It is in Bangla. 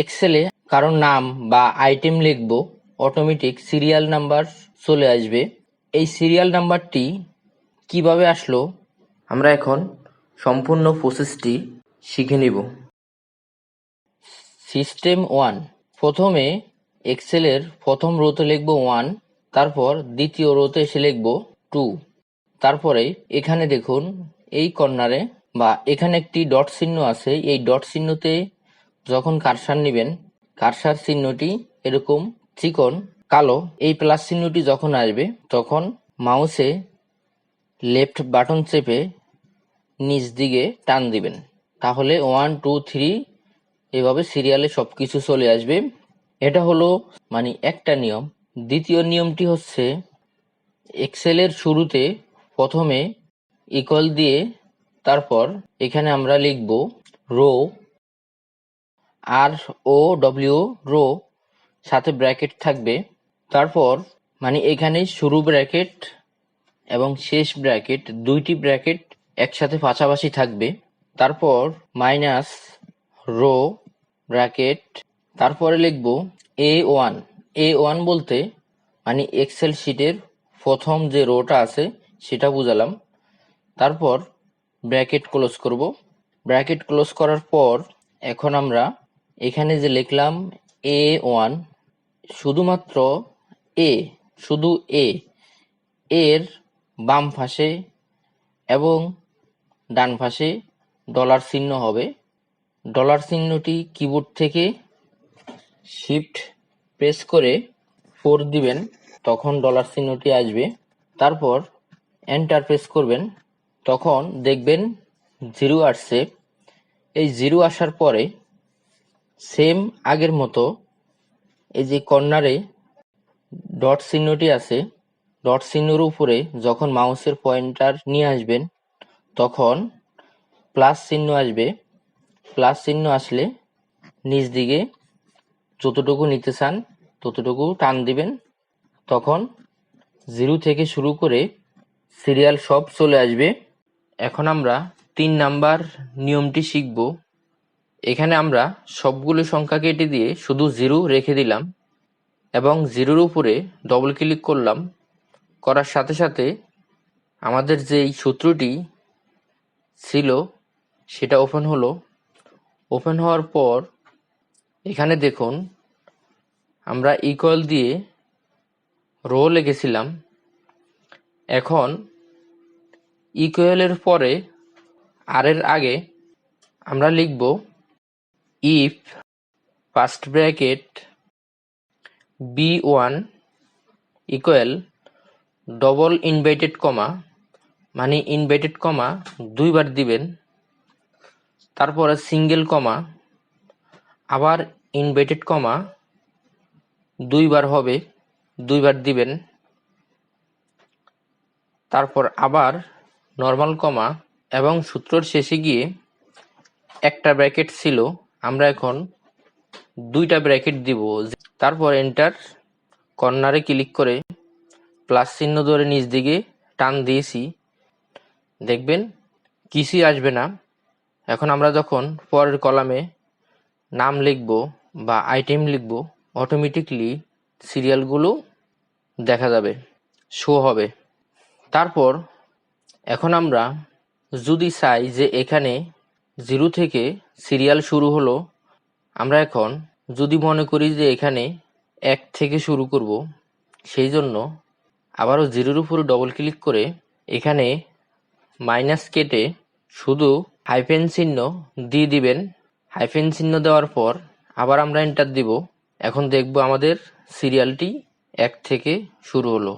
এক্সেলে কারোর নাম বা আইটেম লিখব, অটোমেটিক সিরিয়াল নাম্বার চলে আসবে। এই সিরিয়াল নাম্বারটি কিভাবে আসলো আমরা এখন সম্পূর্ণ প্রসেসটি শিখে নিব। সিস্টেম 1, প্রথমে এক্সেলের প্রথম রোতে লিখব 1, তারপর দ্বিতীয় রোতে এসে লিখব 2, তারপরে এখানে দেখুন এই কর্নারে বা এখানে একটি ডট চিহ্ন আছে। এই ডট চিহ্নতে যখন কার্সার নেবেন, কার্সার চিহ্নটি এরকম চিকন কালো। এই প্লাস চিহ্নটি যখন আসবে তখন মাউসে লেফট বাটন চেপে নিচ দিকে টান দিবেন, তাহলে 1 2 3 এভাবে সিরিয়ালে সবকিছু চলে আসবে। এটা হলো একটা নিয়ম। দ্বিতীয় নিয়মটি হচ্ছে এক্সেলের শুরুতে প্রথমে ইকুয়াল দিয়ে তারপর এখানে আমরা লিখব রো, ROW, রো, সাথে ব্র্যাকেট থাকবে। তারপর এখানে শুরু ব্র্যাকেট এবং শেষ ব্র্যাকেট, দুইটি ব্র্যাকেট একসাথে পাশাপাশি থাকবে। তারপর মাইনাস রো ব্র্যাকেট, তারপরে লিখব A1। A1 বলতে এক্সেল শিটের প্রথম যে রোটা আছে সেটা বুঝালাম। তারপর ব্র্যাকেট ক্লোজ করব। ব্র্যাকেট ক্লোজ করার পর এখন আমরা এখানে যে লিখলাম A1, শুধুমাত্র শুধু এর বাম পাশে এবং ডান পাশে ডলার চিহ্ন হবে। ডলার চিহ্নটি কিবোর্ড থেকে শিফট প্রেস করে 4 দিবেন, তখন ডলার চিহ্নটি আসবে। তারপর এন্টার প্রেস করবেন, তখন দেখবেন 0 আসছে। এই 0 আসার পরে সেম আগের মতো এই যে কর্নারে ডট চিহ্নটি আছে, ডট চিহ্নের উপরে যখন মাউসের পয়েন্টার নিয়ে আসবেন তখন প্লাস চিহ্ন আসবে। প্লাস চিহ্ন আসলে নিচ দিকে যতটুকু নিতে চান ততটুকু টান দিবেন, তখন 0 থেকে শুরু করে সিরিয়াল সব চলে আসবে। এখন আমরা 3 নাম্বার নিয়মটি শিখব। এখানে আমরা সবগুলো সংখ্যা কেটে দিয়ে শুধু 0 রেখে দিলাম এবং 0-র উপরে ডবল ক্লিক করলাম। করার সাথে সাথে আমাদের যেই সূত্রটি ছিল সেটা ওপেন হলো। ওপেন হওয়ার পর এখানে দেখুন আমরা ইকুয়াল দিয়ে রো লিখেছিলাম। এখন ইকুয়ালের পরে আর এর আগে আমরা লিখব if first bracket B1 equal double inverted comma, inverted comma 2 বার দিবেন, তারপরে সিঙ্গেল কমা, আবার ইনভার্টেড কমা 2 বার হবে, 2 বার দিবেন, তারপর আবার নর্মাল কমা এবং সূত্রের শেষে গিয়ে একটা ব্র্যাকেট ছিল, আমরা এখন 2টা ব্র্যাকেট দিব। তারপর এন্টার, কর্নারে ক্লিক করে প্লাস চিহ্ন ধরে নিচ দিকে টান দিয়েছি, দেখবেন কিছুই আসবে না। এখন আমরা যখন পরের কলামে নাম লিখব বা আইটেম লিখব, অটোমেটিকলি সিরিয়ালগুলো দেখা যাবে, শো হবে। তারপর এখন আমরা যদি চাই যে এখানে 0 থেকে সিরিয়াল শুরু হলো, আমরা এখন যদি মনে করি যে এখানে 1 থেকে শুরু করব, সেই জন্য আবারও 0-র উপরে ডবল ক্লিক করে এখানে মাইনাস কেটে শুধু হাইফেন চিহ্ন দিয়ে দিবেন। হাইফেন চিহ্ন দেওয়ার পর আবার আমরা এন্টার দিব। এখন দেখব আমাদের সিরিয়ালটি 1 থেকে শুরু হলো।